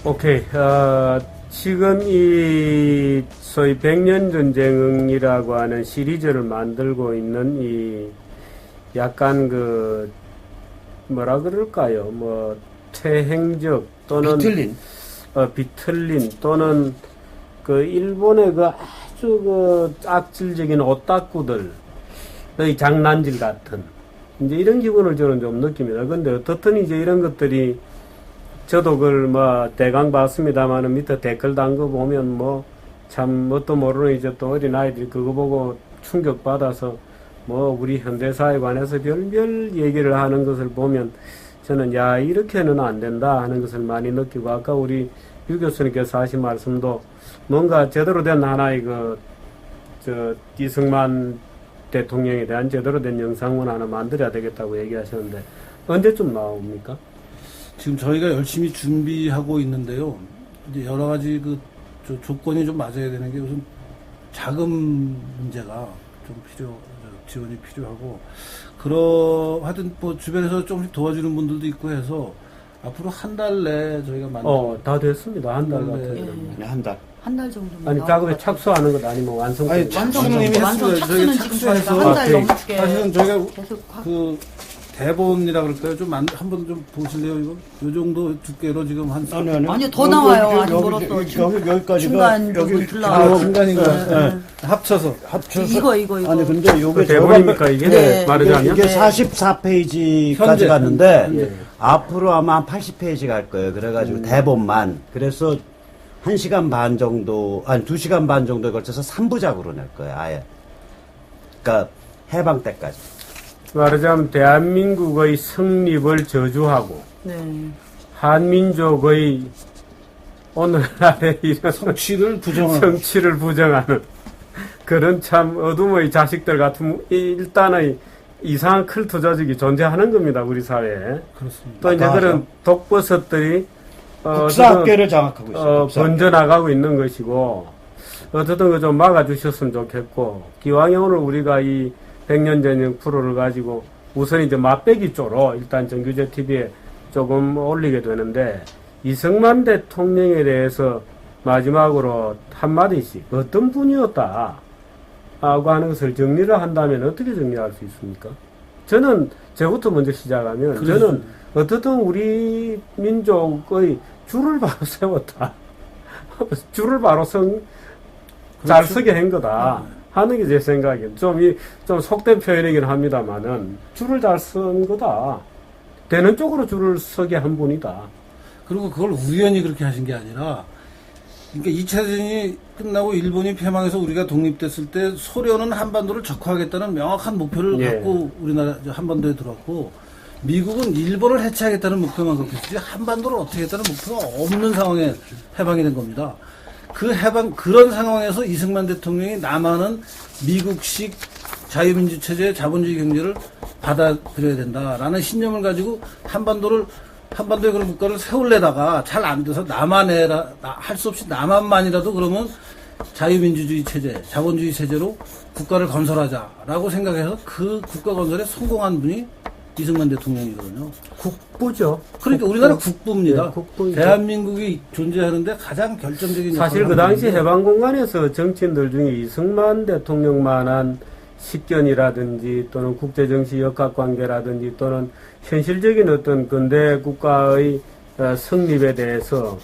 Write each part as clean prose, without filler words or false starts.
오케이. 지금 이 소위 백년전쟁이라고 하는 시리즈를 만들고 있는 이 약간 그 뭐라 그럴까요? 뭐 퇴행적 또는 비틀린 또는 그 일본의 그 아주 그 악질적인 오타쿠들의 장난질 같은 이제 이런 기분을 저는 좀 느낍니다. 근데 어떻든 이제 이런 것들이 저도 그걸 뭐 대강 봤습니다만은 밑에 댓글 단 거 보면 뭐 참 뭣도 모르는 이제 또 어린 아이들이 그거 보고 충격 받아서 뭐 우리 현대사에 관해서 별별 얘기를 하는 것을 보면 저는 야 이렇게는 안 된다 하는 것을 많이 느끼고 아까 우리 유 교수님께서 하신 말씀도 뭔가 제대로 된 하나의 이승만 대통령에 대한 제대로 된 영상문 하나 만들어야 되겠다고 얘기하셨는데 언제쯤 나옵니까? 지금 저희가 열심히 준비하고 있는데요. 이제 여러 가지 조건이 좀 맞아야 되는 게 우선 자금 문제가 좀 지원이 필요하고, 하여튼 뭐 주변에서 조금씩 도와주는 분들도 있고 해서 앞으로 한 달 내에 저희가 다 됐습니다. 한 달 같은 네, 한 달. 한 달 정도. 아니 작업에 착수하는 것 아니면 완성. 아니 착수님이 했어요. 저희가 착수해서 한 달 넘게 사실은 저희가 계속 대본이라 그럴까요? 좀 한번 좀 보실래요, 이거? 요 정도 두께로 지금 아니요, 더 나와요. 아직 멀었어. 여기까지가 여기 불러. 중간인가? 합쳐서. 이거. 아니, 근데 요게 대본입니까, 이게? 네. 말하자면? 이게 44페이지까지 갔는데, 앞으로 아마 한 80페이지 갈 거예요. 그래가지고 대본만. 그래서 1시간 반 정도, 2시간 반 정도에 걸쳐서 3부작으로 낼 거예요, 아예. 그러니까 해방 때까지. 말하자면 대한민국의 성립을 저주하고 네. 한민족의 오늘날의 이런 성취를 부정하는 그런 참 어둠의 자식들 같은 일단의 이상한 컬트 조직이 존재하는 겁니다, 우리 사회에. 그렇습니다. 또 이제 그런 독버섯들이 국사학계를 장악하고 있어요. 번져나가고 있는 것이고, 어쨌든 그 좀 막아주셨으면 좋겠고, 기왕에 오늘 우리가 이 백년전쟁 프로를 가지고 우선 이제 맛배기 쪽으로 일단 정규제 TV에 조금 올리게 되는데, 이승만 대통령에 대해서 마지막으로 한마디씩 어떤 분이었다 하고 하는 것을 정리를 한다면 어떻게 정리할 수 있습니까? 저는 저부터 먼저 시작하면 저는 어떻든 우리 민족의 줄을 바로 세웠다. 줄을 바로 잘 서게 한 거다. 하는 게 제 생각이에요. 좀 속된 표현이긴 합니다만은, 줄을 잘 쓴 거다. 되는 쪽으로 줄을 서게 한 분이다. 그리고 그걸 우연히 그렇게 하신 게 아니라, 그러니까 2차 대전이 끝나고 일본이 패망해서 우리가 독립됐을 때 소련은 한반도를 적화하겠다는 명확한 목표를 갖고 우리나라 한반도에 들어왔고, 미국은 일본을 해체하겠다는 목표만 갖고 있지 한반도를 어떻게 하겠다는 목표가 없는 상황에 해방이 된 겁니다. 그런 상황에서 이승만 대통령이 남한은 미국식 자유민주 체제의 자본주의 경제를 받아들여야 된다라는 신념을 가지고 한반도에 그런 국가를 세울래다가 잘 안 돼서 할 수 없이 남한만이라도 그러면 자유민주주의 체제, 자본주의 체제로 국가를 건설하자라고 생각해서 그 국가 건설에 성공한 분이 이승만 대통령이거든요. 국부죠. 그러니까 우리나라 국부입니다. 네, 국부이죠. 대한민국이 존재하는데 가장 결정적인 사실 그 당시 해방공간에서 정치인들 중에 이승만 대통령만한 식견이라든지 또는 국제정치 역학관계라든지 또는 현실적인 어떤 근대 국가의 성립에 대해서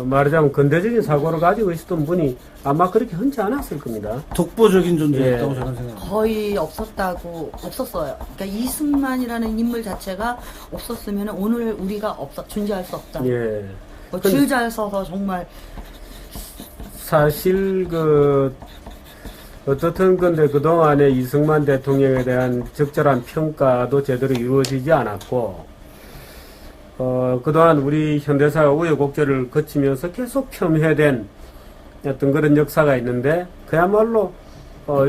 말하자면 근대적인 사고를 가지고 있었던 분이 아마 그렇게 흔치 않았을 겁니다. 독보적인 존재였다고 저는 생각합니다. 거의 없었어요. 그러니까 이승만이라는 인물 자체가 없었으면 오늘 우리가 존재할 수 없다. 예. 줄 잘 서서 정말. 사실 어떻든 근데 그동안에 이승만 대통령에 대한 적절한 평가도 제대로 이루어지지 않았고, 그동안 우리 현대사가 우여곡절을 거치면서 계속 폄훼된 어떤 그런 역사가 있는데, 그야말로,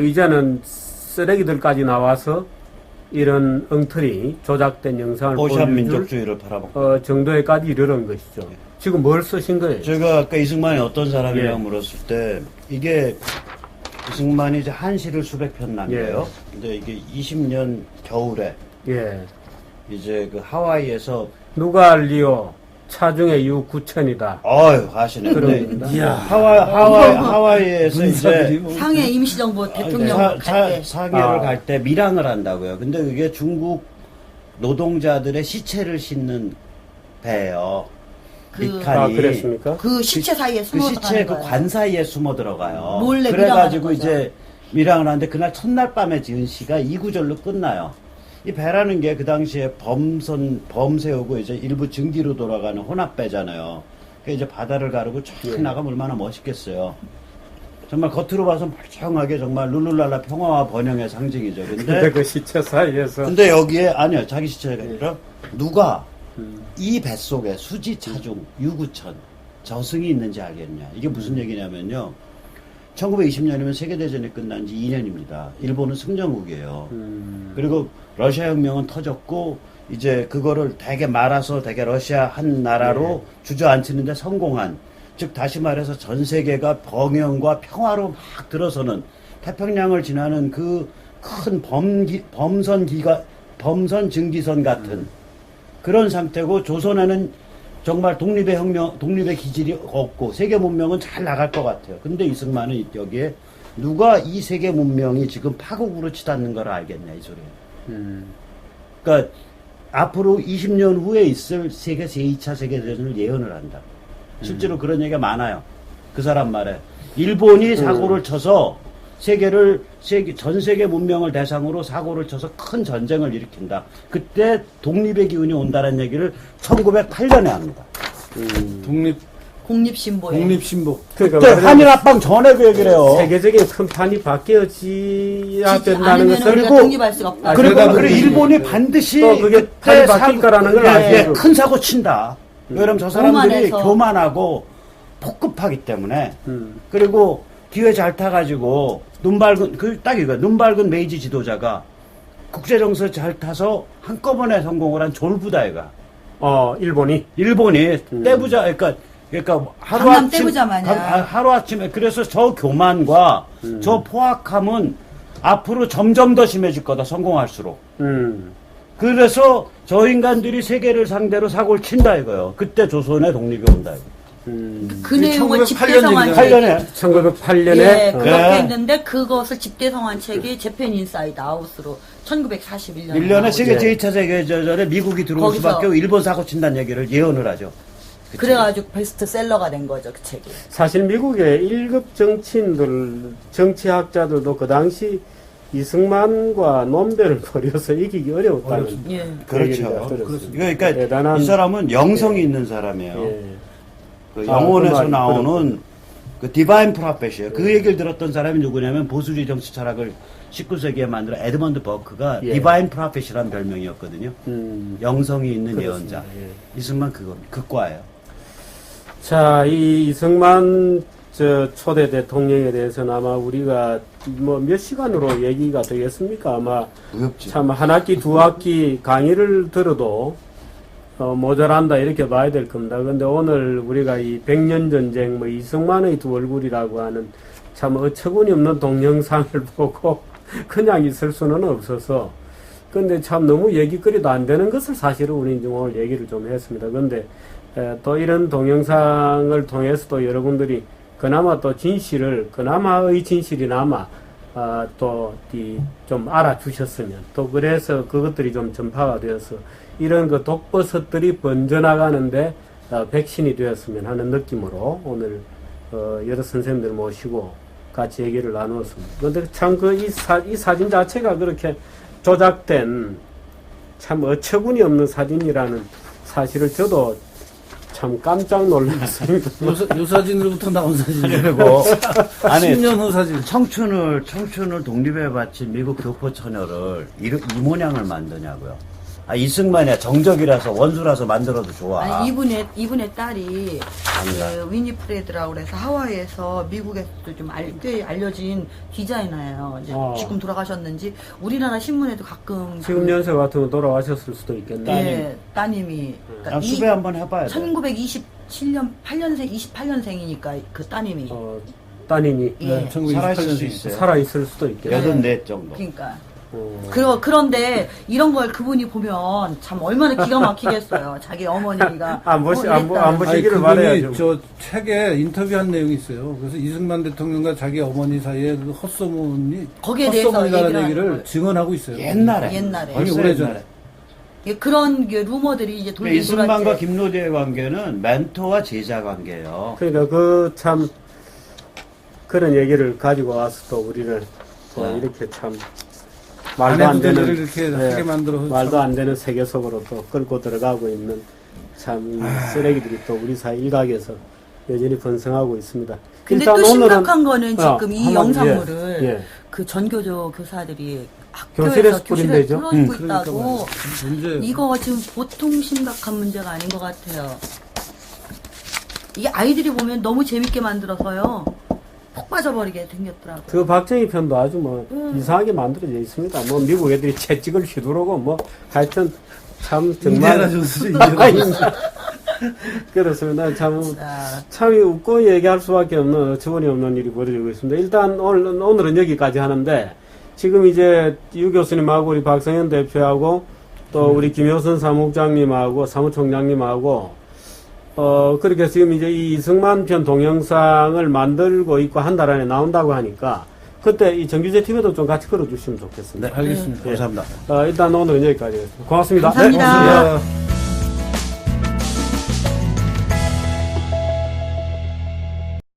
이제는 쓰레기들까지 나와서 이런 엉터리, 조작된 영상을 보시한 민족주의를 바라보고 정도에까지 이르는 것이죠. 지금 뭘 쓰신 거예요? 제가 아까 이승만이 어떤 사람이냐고 물었을 때, 이게 이승만이 이제 한시를 수백 편 남겨요. 근데 이게 20년 겨울에 이제 그 하와이에서 누가 알리오 차중에 이후 9천이다. 어휴, 하시네. 근데 그럽니다. 이야. 하와이에서 문사들이 이제 뭐. 상해 임시정부 대통령 갈 때. 상해를 아. 갈 때 밀항을 한다고요. 근데 그게 중국 노동자들의 시체를 싣는 배예요. 그- 미칸이. 그랬습니까? 그 시체 사이에 그 숨어 시체 들어가는 그 거예요. 관 사이에 숨어 들어가요. 몰래 그래가지고 밀항하는 이제 밀항을 하는데 그날 첫날 밤에 지은 시가 이 구절로 끝나요. 이 배라는 게 그 당시에 범세우고 이제 일부 증기로 돌아가는 혼합배잖아요. 그 이제 바다를 가르고 쫙 예. 나가면 얼마나 멋있겠어요. 정말 겉으로 봐서 멀쩡하게 정말 룰루랄라 평화와 번영의 상징이죠. 근데 근데 그 시체 사이에서 근데 여기에 아니요 자기 시체가 아니라 누가 음. 이 뱃속에 수지 차중 유구천 저승이 있는지 알겠냐. 이게 무슨 얘기냐면요. 1920년이면 세계대전이 끝난 지 2년입니다. 일본은 승전국이에요. 그리고 러시아 혁명은 터졌고 이제 그거를 되게 말아서 되게 러시아 한 나라로 주저앉히는데 성공한, 즉 다시 말해서 전 세계가 번영과 평화로 막 들어서는 태평양을 지나는 그 큰 범선 증기선 같은 그런 상태고, 조선에는 정말 독립의 기질이 없고 세계 문명은 잘 나갈 것 같아요. 근데 이승만은 여기에 누가 이 세계 문명이 지금 파국으로 치닫는 걸 알겠냐 이 소리예요. 그러니까 앞으로 20년 후에 있을 세계 제2차 세계대전을 예언을 한다. 실제로 그런 얘기가 많아요. 그 사람 말에 일본이 사고를 쳐서 전 세계 문명을 대상으로 사고를 쳐서 큰 전쟁을 일으킨다. 그때 독립의 기운이 온다는 얘기를 1908년에 합니다. 공립신보에. 독립신보. 그러니까 그때 말하자면 한일 합방 전에 그 얘기를 해요. 세계적인 큰 판이 바뀌어져야 지지 된다는 않으면 것을 우리가 그리고- 독립할 수가 없다. 그리고 그러다 일본이 반드시 또 그게 그때 판이 바뀔 거라는 걸 알죠. 큰 사고 친다. 왜냐면 저 사람들이 교만해서. 교만하고 폭급하기 때문에. 음. 그리고 기회 잘 타가지고 눈 밝은 메이지 지도자가 국제정세 잘 타서 한꺼번에 성공을 한 졸부다 얘가. 일본이 일본이 떼부자, 그러니까 강남 떼부자 마냥. 하루아침에 그래서 저 교만과 저 포악함은 앞으로 점점 더 심해질 거다, 성공할수록. 그래서 저 인간들이 세계를 상대로 사고를 친다 이거요. 그때 조선의 독립이 온다 이거. 그 내용을 1908년 집대성한 얘기잖아요. 책이 1908년에 예, 그렇게 네. 했는데 그것을 집대성한 책이 재팬 인사이드 아웃으로 1941년에 1년에 세계 예. 제2차 세계대전에 미국이 들어올 거기서. 수밖에 없고 일본 사고 친다는 얘기를 예언을 하죠. 그래가지고 베스트셀러가 된 거죠, 그 책이. 사실 미국의 1급 정치학자들도 그 당시 이승만과 논배를 벌여서 이기기 어려웠다는 예. 그렇죠. 얘기를 들었습니다. 그러니까 대단한 이 사람은 영성이 있는 사람이에요. 예. 그 아, 영혼에서 그 말이 나오는 그 디바인 프로페시예요. 그 얘기를 들었던 사람이 누구냐면 보수주의 정치 철학을 19세기에 만들어 에드먼드 버크가 예. 디바인 프로페시라는 별명이었거든요. 음. 영성이 있는 그렇습니다. 예언자. 예. 이승만 그 과예요. 자, 이 이승만 초대 대통령에 대해서는 아마 우리가 몇 시간으로 얘기가 되겠습니까? 아마 무협지. 참 한 학기, 두 학기 강의를 들어도 모자란다 이렇게 봐야 될 겁니다. 근데 오늘 우리가 이 백년 전쟁 이승만의 두 얼굴이라고 하는 참 어처구니 없는 동영상을 보고 그냥 있을 수는 없어서, 근데 참 너무 얘기거리도 안 되는 것을 사실은 우리 오늘 얘기를 좀 했습니다. 근데 또 이런 동영상을 통해서도 여러분들이 그나마의 진실이나마 또 좀 알아주셨으면, 또 그래서 그것들이 좀 전파가 되어서 이런 그 독버섯들이 번져나가는데 백신이 되었으면 하는 느낌으로 오늘 여러 선생님들 모시고 같이 얘기를 나누었습니다. 그런데 참 이 사진 자체가 그렇게 조작된 참 어처구니 없는 사진이라는 사실을 저도 참 깜짝 놀랐습니다. 요 사진으로부터 나온 사진이에요. 그리고 아니 10년 후 사진. 청춘을 독립에 바친 미국 교포 처녀를 이 모양을 만드냐고요. 이승만이야 정적이라서 원수라서 만들어도 좋아. 아니, 이분의 딸이 아니야. 그 위니프레드라고 그래서 하와이에서 미국에서도 좀 꽤 알려진 디자이너예요. 이제 지금 돌아가셨는지 우리나라 신문에도 가끔 지금 연세 같으면 돌아가셨을 수도 있겠네. 예, 따님이 그러니까 수배 한번 해봐야 돼. 1927년 28년생이니까 그 따님이 따님이 예. 살아있을 수 1928년생. 있어요. 살아있을 수도 있겠네. 84 정도. 그러니까 그런데 이런 걸 그분이 보면 참 얼마나 기가 막히겠어요. 자기 어머니가 안 이랬다는 보시기를 그분이 바라야죠. 저 책에 인터뷰한 내용이 있어요. 그래서 이승만 대통령과 자기 어머니 사이에 그 거기에 대해서 헛소문이라는 얘기를 얘기를 하는 거예요. 증언하고 있어요. 옛날에. 아니, 벌써 오래전에. 옛날에. 예, 그런 게 루머들이 이제 돌긴 이승만과 돌았지. 김노재의 관계는 멘토와 제자 관계예요. 그러니까 그 참 그런 얘기를 가지고 와서 또 우리를 또 네. 이렇게 참 말도 안 되는 이렇게 하게 만들어서 말도 참- 안 되는 세계 속으로 또 끌고 들어가고 있는 참이 쓰레기들이 또 우리 사회 일각에서 여전히 번성하고 있습니다. 근데 일단 또 오늘은 심각한 거는 지금 이 한마디, 영상물을 예. 그 전교조 교사들이 교실에서 학교에서 교실에 뿌린대죠? 풀어주고 그러니까 있다고. 말이야. 문제 이거 지금 보통 심각한 문제가 아닌 것 같아요. 이게 아이들이 보면 너무 재밌게 만들어서요. 폭 빠져버리게 생겼더라고요. 그 박정희 편도 아주 뭐 이상하게 만들어져 있습니다. 뭐 미국 애들이 채찍을 휘두르고 뭐 하여튼 참 인디아나 정말 존스죠, 인디아나 그렇습니다. 참 자, 참 웃고 얘기할 수밖에 없는 어처구니 없는 일이 벌어지고 있습니다. 일단 오늘은 여기까지 하는데 지금 이제 유 교수님하고 우리 박성현 대표하고 또 우리 김효선 사무국장님하고 사무총장님하고 그렇게 지금 이제 이 이승만 편 동영상을 만들고 있고 한 달 안에 나온다고 하니까 그때 이 정규제 TV도 좀 같이 걸어주시면 좋겠습니다. 알겠습니다. 감사합니다. 일단 오늘은 여기까지 하겠습니다. 고맙습니다. 감사합니다. 고맙습니다.